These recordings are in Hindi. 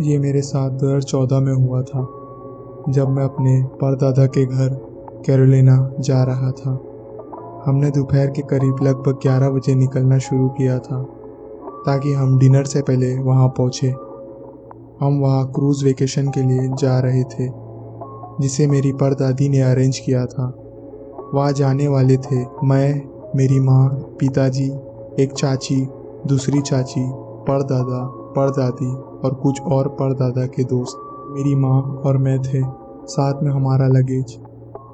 ये मेरे साथ 2014 में हुआ था, जब मैं अपने परदादा के घर कैरोलिना जा रहा था। हमने दोपहर के करीब लगभग 11 बजे निकलना शुरू किया था ताकि हम डिनर से पहले वहाँ पहुँचे। हम वहाँ क्रूज़ वेकेशन के लिए जा रहे थे, जिसे मेरी परदादी ने अरेंज किया था। वहाँ जाने वाले थे मैं, मेरी माँ, पिताजी, एक चाची, दूसरी चाची, परदादा, परदादी और कुछ और परदादा के दोस्त। मेरी माँ और मैं थे, साथ में हमारा लगेज।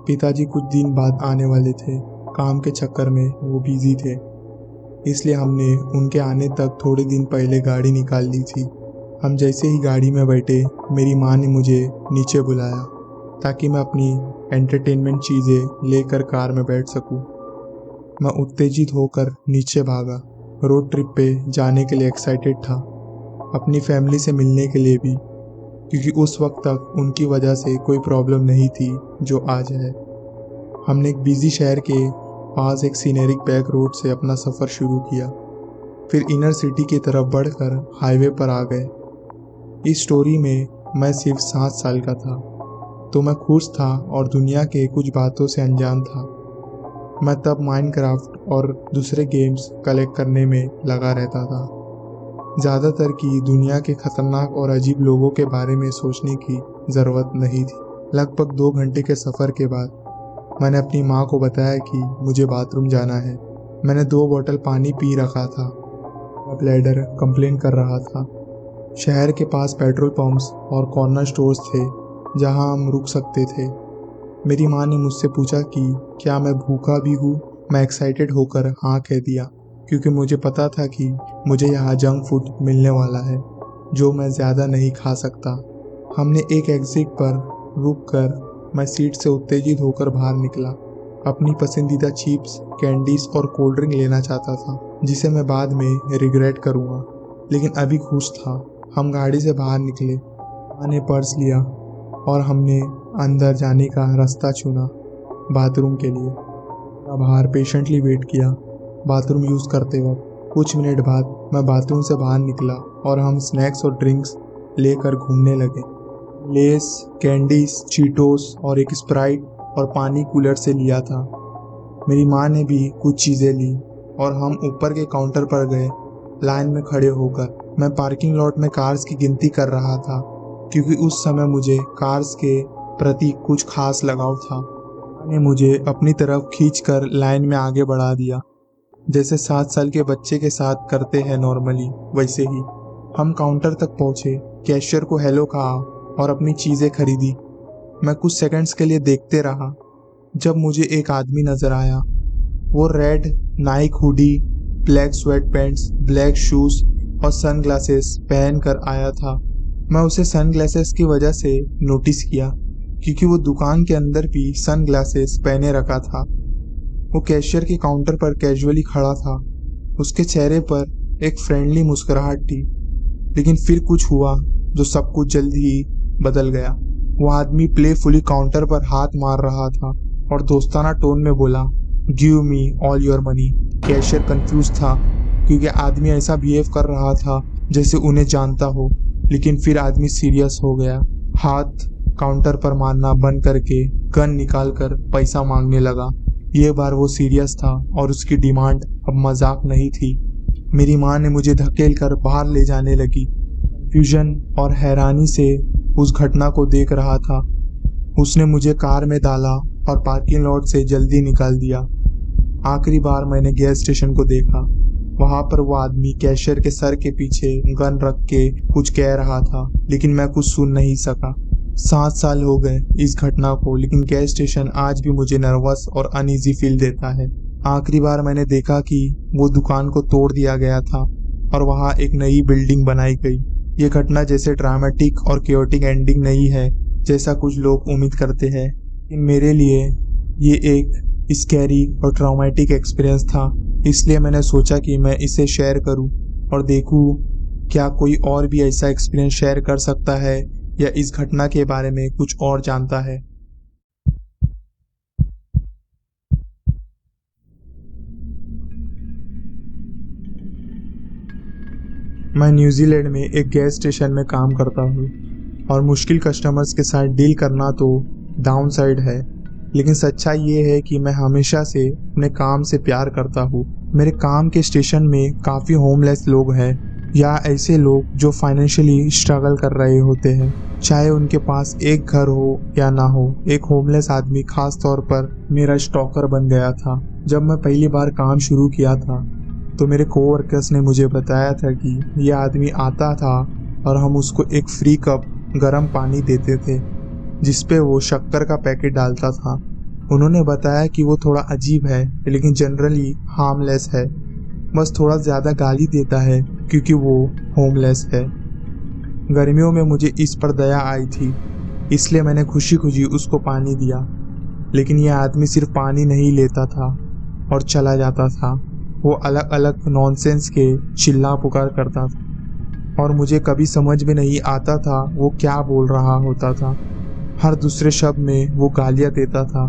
पिताजी कुछ दिन बाद आने वाले थे, काम के चक्कर में वो बिजी थे, इसलिए हमने उनके आने तक थोड़े दिन पहले गाड़ी निकाल ली थी। हम जैसे ही गाड़ी में बैठे, मेरी माँ ने मुझे नीचे बुलाया ताकि मैं अपनी एंटरटेनमेंट चीज़ें लेकर कार में बैठ सकूं। मैं उत्तेजित होकर नीचे भागा। रोड ट्रिप पे जाने के लिए एक्साइटेड था, अपनी फैमिली से मिलने के लिए भी, क्योंकि उस वक्त तक उनकी वजह से कोई प्रॉब्लम नहीं थी जो आज है। हमने एक बिजी शहर के पास एक सीनेरिक बैक रोड से अपना सफ़र शुरू किया, फिर इनर सिटी की तरफ बढ़कर हाईवे पर आ गए। इस स्टोरी में मैं सिर्फ 7 साल का था, तो मैं खुश था और दुनिया के कुछ बातों से अनजान था। मैं तब माइनक्राफ्ट और दूसरे गेम्स कलेक्ट करने में लगा रहता था, ज़्यादातर की दुनिया के खतरनाक और अजीब लोगों के बारे में सोचने की ज़रूरत नहीं थी। लगभग 2 घंटे के सफ़र के बाद मैंने अपनी माँ को बताया कि मुझे बाथरूम जाना है। मैंने 2 बोतल पानी पी रखा था। ब्लैडर कंप्लेन कर रहा था। शहर के पास पेट्रोल पंप्स और कॉर्नर स्टोर्स थे जहां हम रुक सकते थे। मेरी माँ ने मुझसे पूछा कि क्या मैं भूखा भी हूँ। मैं एक्साइटेड होकर हाँ कह दिया, क्योंकि मुझे पता था कि मुझे यहाँ जंक फूड मिलने वाला है जो मैं ज़्यादा नहीं खा सकता। हमने एक एग्जिट पर रुक कर मैं सीट से उत्तेजित होकर बाहर निकला। अपनी पसंदीदा चिप्स, कैंडीज और कोल्ड ड्रिंक लेना चाहता था, जिसे मैं बाद में रिग्रेट करूँगा, लेकिन अभी खुश था। हम गाड़ी से बाहर निकले। माँ ने पर्स लिया और हमने अंदर जाने का रास्ता चुना, बाथरूम के लिए। मैं बाहर पेशेंटली वेट किया, बाथरूम यूज़ करते वक्त। कुछ मिनट बाद मैं बाथरूम से बाहर निकला और हम स्नैक्स और ड्रिंक्स लेकर घूमने लगे। लेस, कैंडीज, चीटोस और एक स्प्राइट और पानी कूलर से लिया था। मेरी माँ ने भी कुछ चीज़ें ली और हम ऊपर के काउंटर पर गए। लाइन में खड़े होकर मैं पार्किंग लॉट में कार्स की गिनती कर रहा था, क्योंकि उस समय मुझे कार्स के प्रति कुछ खास लगाव था। माँ ने मुझे अपनी तरफ खींचकर लाइन में आगे बढ़ा दिया, जैसे 7 साल के बच्चे के साथ करते हैं नॉर्मली, वैसे ही। हम काउंटर तक पहुंचे, कैशियर को हेलो कहा और अपनी चीज़ें खरीदी। मैं कुछ सेकंड्स के लिए देखते रहा, जब मुझे एक आदमी नजर आया। वो red Naik hoodie, black sweat pants, black shoes और सनग्लासेस पहन कर आया था। मैं उसे सनग्लासेस की वजह से नोटिस किया, क्योंकि वो दुकान के अंदर भी सनग्लासेस पहने रखा था। वो कैशियर के काउंटर पर कैजुअली खड़ा था। उसके चेहरे पर एक फ्रेंडली मुस्कुराहट थी, लेकिन फिर कुछ हुआ जो सब कुछ जल्दी ही बदल गया। वो आदमी प्लेफुली काउंटर पर हाथ मार रहा था और दोस्ताना टोन में बोला, give me all your money. Cashier confuse था, क्योंकि आदमी ऐसा बिहेव कर रहा था जैसे उन्हें जानता हो, लेकिन फिर आदमी सीरियस हो गया। हाथ काउंटर पर मारना बंद करके गन निकाल कर पैसा मांगने लगा। ये बार वो सीरियस था और उसकी डिमांड अब मजाक नहीं थी। मेरी माँ ने मुझे धकेल कर बाहर ले जाने लगी। कंफ्यूजन और हैरानी से उस घटना को देख रहा था। उसने मुझे कार में डाला और पार्किंग लॉट से जल्दी निकाल दिया। आखिरी बार मैंने गैस स्टेशन को देखा। वहां पर वो आदमी कैशियर के सर के पीछे गन रख के कुछ कह रहा था, लेकिन मैं कुछ सुन नहीं सका। 7 साल हो गए इस घटना को, लेकिन गैस स्टेशन आज भी मुझे नर्वस और अनईजी फील देता है। आखिरी बार मैंने देखा कि वो दुकान को तोड़ दिया गया था और वहां एक नई बिल्डिंग बनाई गई। ये घटना जैसे ड्रामेटिक और केओटिक एंडिंग नहीं है जैसा कुछ लोग उम्मीद करते हैं, लेकिन मेरे लिए ये एक स्कैरी और ट्रॉमेटिक एक्सपीरियंस था। इसलिए मैंने सोचा कि मैं इसे शेयर करूं और देखूं क्या कोई और भी ऐसा एक्सपीरियंस शेयर कर सकता है या इस घटना के बारे में कुछ और जानता है। मैं न्यूजीलैंड में एक गैस स्टेशन में काम करता हूँ और मुश्किल कस्टमर्स के साथ डील करना तो डाउन साइड है, लेकिन सच्चाई ये है कि मैं हमेशा से अपने काम से प्यार करता हूँ। मेरे काम के स्टेशन में काफ़ी होमलेस लोग हैं या ऐसे लोग जो फाइनेंशियली स्ट्रगल कर रहे होते हैं, चाहे उनके पास एक घर हो या ना हो। एक होमलेस आदमी खास तौर पर मेरा स्टॉकर बन गया था। जब मैं पहली बार काम शुरू किया था तो मेरे कोवर्कर्स ने मुझे बताया था कि यह आदमी आता था और हम उसको एक फ्री कप गर्म पानी देते थे जिसपे वो शक्कर का पैकेट डालता था। उन्होंने बताया कि वो थोड़ा अजीब है लेकिन जनरली हार्मलेस है, बस थोड़ा ज़्यादा गाली देता है क्योंकि वो होमलेस है। गर्मियों में मुझे इस पर दया आई थी, इसलिए मैंने खुशी खुशी उसको पानी दिया, लेकिन यह आदमी सिर्फ पानी नहीं लेता था और चला जाता था। वो अलग अलग नॉनसेंस के चिल्ला पुकार करता था और मुझे कभी समझ में नहीं आता था वो क्या बोल रहा होता था। हर दूसरे शब्द में वो गालियाँ देता था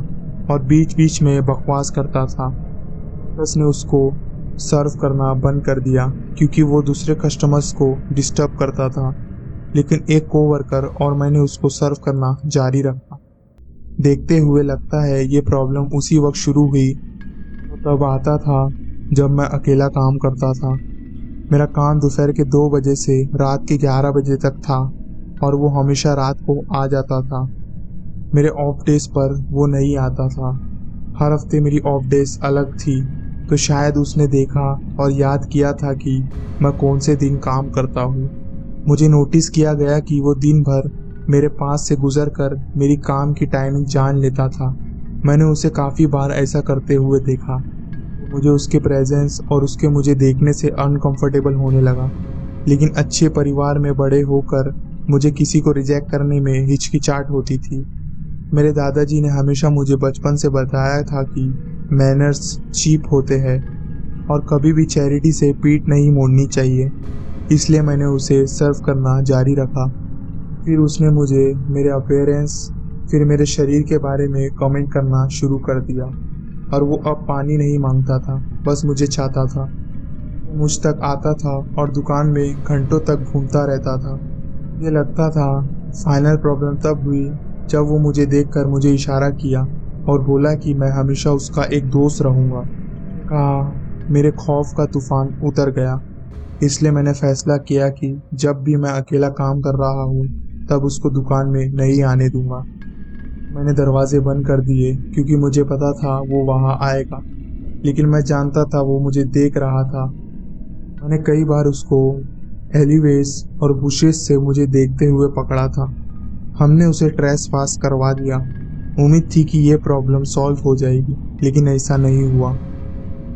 और बीच बीच में बकवास करता था। उसने उसको सर्व करना बंद कर दिया क्योंकि वो दूसरे कस्टमर्स को डिस्टर्ब करता था, लेकिन एक कोवर्कर और मैंने उसको सर्व करना जारी रखा। देखते हुए लगता है ये प्रॉब्लम उसी वक्त शुरू हुई। वो तब आता था जब मैं अकेला काम करता था। मेरा काम दोपहर के 2 बजे से रात के 11 बजे तक था और वो हमेशा रात को आ जाता था। मेरे ऑफ डेज पर वो नहीं आता था। हर हफ्ते मेरी ऑफ डेज अलग थी, तो शायद उसने देखा और याद किया था कि मैं कौन से दिन काम करता हूँ। मुझे नोटिस किया गया कि वो दिन भर मेरे पास से गुजर कर मेरी काम की टाइमिंग जान लेता था। मैंने उसे काफ़ी बार ऐसा करते हुए देखा। मुझे उसके प्रेजेंस और उसके मुझे देखने से अनकंफर्टेबल होने लगा, लेकिन अच्छे परिवार में बड़े होकर मुझे किसी को रिजेक्ट करने में हिचकिचाहट होती थी। मेरे दादाजी ने हमेशा मुझे बचपन से बताया था कि मैनर्स चीप होते हैं और कभी भी चैरिटी से पीठ नहीं मोड़नी चाहिए, इसलिए मैंने उसे सर्व करना जारी रखा। फिर उसने मुझे मेरे अपीयरेंस, फिर मेरे शरीर के बारे में कमेंट करना शुरू कर दिया और वो अब पानी नहीं मांगता था, बस मुझे चाहता था। वो मुझ तक आता था और दुकान में घंटों तक घूमता रहता था। मुझे लगता था फाइनल प्रॉब्लम तब हुई जब वो मुझे देखकर मुझे इशारा किया और बोला कि मैं हमेशा उसका एक दोस्त रहूँगा। कहा मेरे खौफ का तूफान उतर गया, इसलिए मैंने फैसला किया कि जब भी मैं अकेला काम कर रहा हूँ तब उसको दुकान में नहीं आने दूंगा। मैंने दरवाजे बंद कर दिए क्योंकि मुझे पता था वो वहाँ आएगा, लेकिन मैं जानता था वो मुझे देख रहा था। मैंने कई बार उसको एलिवेस और बुशेस से मुझे देखते हुए पकड़ा था। हमने उसे ट्रेस पास करवा दिया। उम्मीद थी कि ये प्रॉब्लम सॉल्व हो जाएगी, लेकिन ऐसा नहीं हुआ।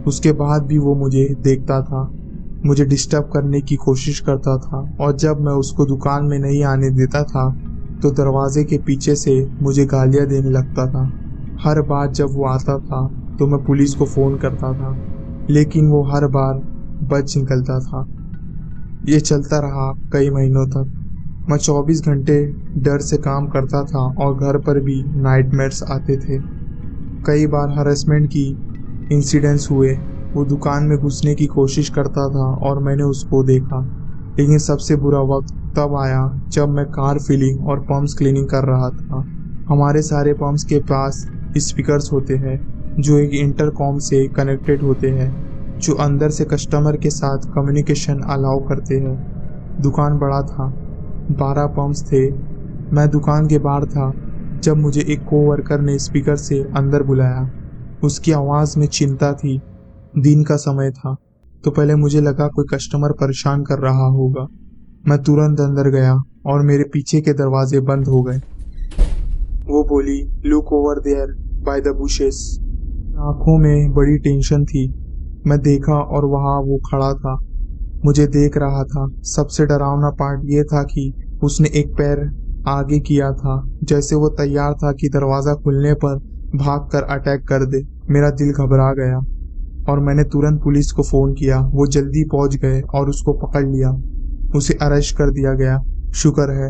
उसके बाद भी वो मुझे देखता था, मुझे डिस्टर्ब करने की कोशिश करता था और जब मैं उसको दुकान में नहीं आने देता था तो दरवाजे के पीछे से मुझे गालियाँ देने लगता था। हर बार जब वो आता था तो मैं पुलिस को फ़ोन करता था, लेकिन वो हर बार बच निकलता था। ये चलता रहा कई महीनों तक। मैं 24 घंटे डर से काम करता था और घर पर भी नाइटमेयर्स आते थे। कई बार हरासमेंट की इंसिडेंट्स हुए। वो दुकान में घुसने की कोशिश करता था और मैंने उसको देखा, लेकिन सबसे बुरा वक्त तब आया जब मैं कार फिलिंग और पंप्स क्लीनिंग कर रहा था। हमारे सारे पंप्स के पास स्पीकर्स होते हैं जो एक इंटरकॉम से कनेक्टेड होते हैं, जो अंदर से कस्टमर के साथ कम्युनिकेशन अलाउ करते हैं। दुकान बड़ा था, 12 पंप्स थे। मैं दुकान के बाहर था जब मुझे एक कोवर्कर ने स्पीकर से अंदर बुलाया। उसकी आवाज़ में चिंता थी। दिन का समय था तो पहले मुझे लगा कोई कस्टमर परेशान कर रहा होगा। मैं तुरंत अंदर गया और मेरे पीछे के दरवाजे बंद हो गए। वो बोली, look over there by the bushes. आंखों में बड़ी टेंशन थी। मैं देखा और वहाँ वो खड़ा था, मुझे देख रहा था। सबसे डरावना पार्ट ये था कि उसने एक पैर आगे किया था, जैसे वो तैयार था कि दरवाज़ा खुलने पर भागकर अटैक कर दे। मेरा दिल घबरा गया और मैंने तुरंत पुलिस को फ़ोन किया। वो जल्दी पहुंच गए और उसको पकड़ लिया। उसे अरेस्ट कर दिया गया। शुक्र है।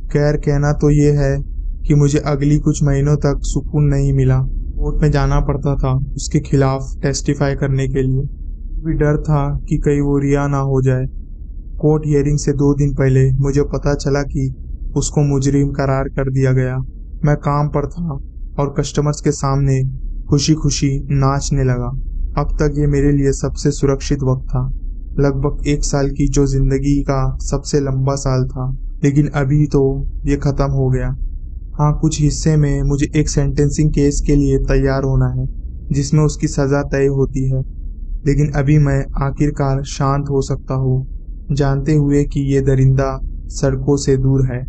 खैर कहना तो ये है कि मुझे अगली कुछ महीनों तक सुकून नहीं मिला। कोर्ट में जाना पड़ता था उसके खिलाफ टेस्टिफाई करने के लिए। भी डर था कि कहीं वो रिहा ना हो जाए। कोर्ट हियरिंग से 2 दिन पहले मुझे पता चला कि उसको मुजरिम करार कर दिया गया। मैं काम पर था और कस्टमर्स के सामने खुशी खुशी नाचने लगा। अब तक ये मेरे लिए सबसे सुरक्षित वक्त था, लगभग 1 साल की जो जिंदगी का सबसे लंबा साल था। लेकिन अभी तो ये खत्म हो गया। हाँ, कुछ हिस्से में मुझे एक सेंटेंसिंग केस के लिए तैयार होना है जिसमें उसकी सजा तय होती है, लेकिन अभी मैं आखिरकार शांत हो सकता हूँ, जानते हुए कि ये दरिंदा सड़कों से दूर है।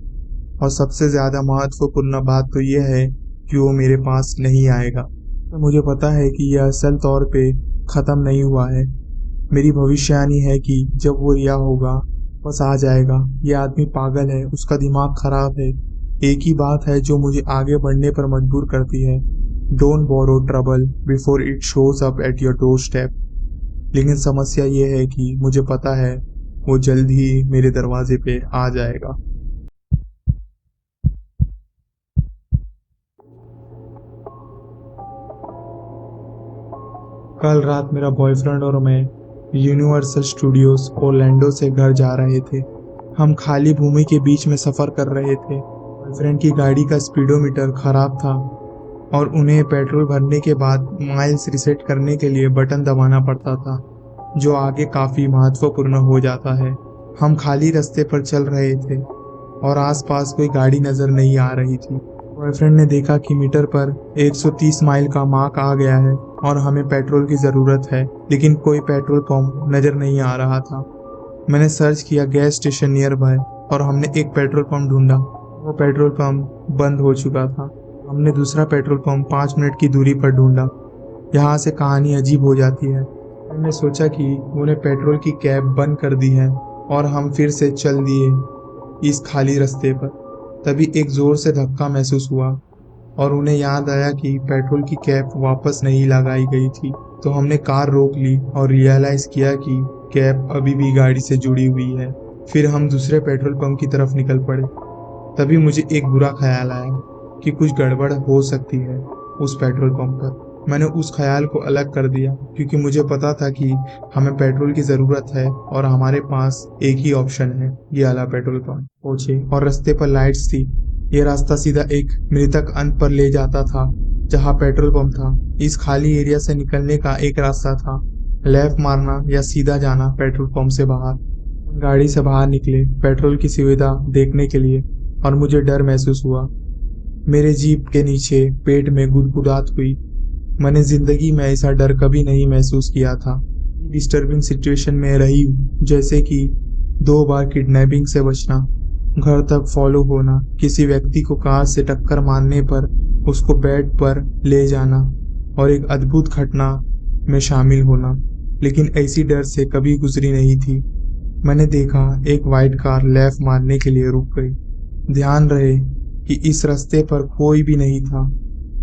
और सबसे ज्यादा महत्वपूर्ण बात तो यह है कि वो मेरे पास नहीं आएगा। तो मुझे पता है कि यह असल तौर पे खत्म नहीं हुआ है। मेरी भविष्यवाणी है कि जब वो रिहा होगा बस आ जाएगा। ये आदमी पागल है, उसका दिमाग खराब है। एक ही बात है जो मुझे आगे बढ़ने पर मजबूर करती है, don't borrow trouble before it shows up at your doorstep. लेकिन समस्या ये है कि मुझे पता है वो जल्द ही मेरे दरवाजे पे आ जाएगा। कल रात मेरा बॉयफ्रेंड और मैं यूनिवर्सल स्टूडियोज ओरलैंडो से घर जा रहे थे। हम खाली भूमि के बीच में सफर कर रहे थे। बॉयफ्रेंड की गाड़ी का स्पीडोमीटर खराब था और उन्हें पेट्रोल भरने के बाद माइल्स रिसेट करने के लिए बटन दबाना पड़ता था, जो आगे काफी महत्वपूर्ण हो जाता है। हम खाली रास्ते पर चल रहे थे और आसपास कोई गाड़ी नजर नहीं आ रही थी। बॉयफ्रेंड ने देखा कि मीटर पर 130 माइल का मार्क आ गया है और हमें पेट्रोल की ज़रूरत है, लेकिन कोई पेट्रोल पंप नज़र नहीं आ रहा था। मैंने सर्च किया गैस स्टेशन नियर बाय और हमने एक पेट्रोल पंप ढूंढा। वो पेट्रोल पंप बंद हो चुका था। हमने दूसरा पेट्रोल पंप 5 मिनट की दूरी पर ढूंढा। यहाँ से कहानी अजीब हो जाती है। मैंने सोचा कि उन्हें पेट्रोल की कैप बंद कर दी है और हम फिर से चल दिए इस खाली रास्ते पर। तभी एक जोर से धक्का महसूस हुआ और उन्हें याद आया कि पेट्रोल की कैप वापस नहीं लगाई गई थी। तो हमने कार रोक ली और रियलाइज किया कि कैप अभी भी गाड़ी से जुड़ी हुई है। फिर हम दूसरे पेट्रोल पंप की तरफ निकल पड़े। तभी मुझे एक बुरा ख्याल आया कि कुछ गड़बड़ हो सकती है उस पेट्रोल पंप पर। मैंने उस ख्याल को अलग कर दिया क्योंकि मुझे पता था कि हमें पेट्रोल की ज़रूरत है और हमारे पास एक ही ऑप्शन है, ये वाला पेट्रोल पंप। पहुंचे और रास्ते पर लाइट्स थी। ये रास्ता सीधा एक मृतक अंत पर ले जाता था जहाँ पेट्रोल पंप था। इस खाली एरिया से निकलने का एक रास्ता था, लेफ्ट मारना या सीधा जाना पेट्रोल पंप से बाहर। गाड़ी से बाहर निकले पेट्रोल की सुविधा देखने के लिए और मुझे डर महसूस हुआ। मेरे जीप के नीचे पेट में गुदगुदाहट हुई। मैंने जिंदगी में ऐसा डर कभी नहीं महसूस किया था। डिस्टर्बिंग सिचुएशन में रही हूँ, जैसे कि 2 बार किडनैपिंग से बचना, घर तक फॉलो होना, किसी व्यक्ति को कार से टक्कर मारने पर उसको बेड पर ले जाना और एक अद्भुत घटना में शामिल होना, लेकिन ऐसी डर से कभी गुजरी नहीं थी। मैंने देखा एक वाइट कार लेफ्ट मारने के लिए रुक गई। ध्यान रहे कि इस रास्ते पर कोई भी नहीं था।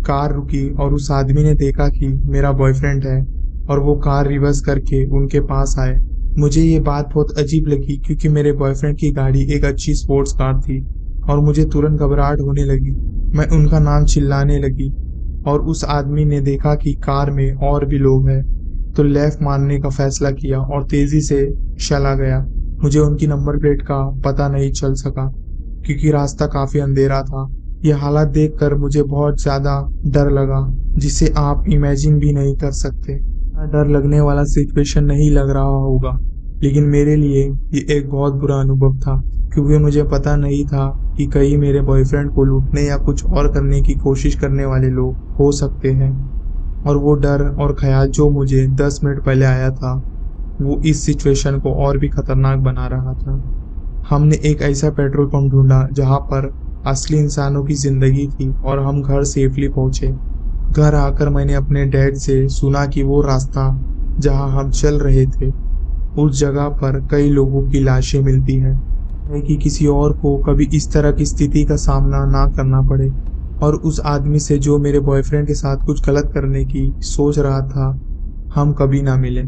कार रुकी और उस आदमी ने देखा कि मेरा बॉयफ्रेंड है और वो कार रिवर्स करके उनके पास आए। मुझे ये बात बहुत अजीब लगी क्योंकि मेरे बॉयफ्रेंड की गाड़ी एक अच्छी स्पोर्ट्स कार थी और मुझे तुरंत घबराहट होने लगी। मैं उनका नाम चिल्लाने लगी और उस आदमी ने देखा कि कार में और भी लोग हैं तो लेफ्ट मारने का फैसला किया और तेजी से चला गया। मुझे उनकी नंबर प्लेट का पता नहीं चल सका क्योंकि रास्ता काफी अंधेरा था। यह हालत देखकर मुझे बहुत ज्यादा डर लगा, जिसे आप इमेजिन भी नहीं कर सकते। डर लगने वाला सिचुएशन नहीं लग रहा होगा, लेकिन मेरे लिए ये एक बहुत बुरा अनुभव था क्योंकि मुझे पता नहीं था कि कहीं मेरे बॉयफ्रेंड को लूटने या कुछ और करने की कोशिश करने वाले लोग हो सकते हैं। और वो डर और ख्याल जो मुझे 10 मिनट पहले आया था वो इस सिचुएशन को और भी खतरनाक बना रहा था। हमने एक ऐसा पेट्रोल पंप ढूंढा जहाँ पर असली इंसानों की जिंदगी थी और हम घर सेफली पहुंचे। घर आकर मैंने अपने डैड से सुना कि वो रास्ता जहाँ हम चल रहे थे उस जगह पर कई लोगों की लाशें मिलती हैं कि किसी और को कभी इस तरह की स्थिति का सामना ना करना पड़े। और उस आदमी से जो मेरे बॉयफ्रेंड के साथ कुछ गलत करने की सोच रहा था हम कभी ना मिले।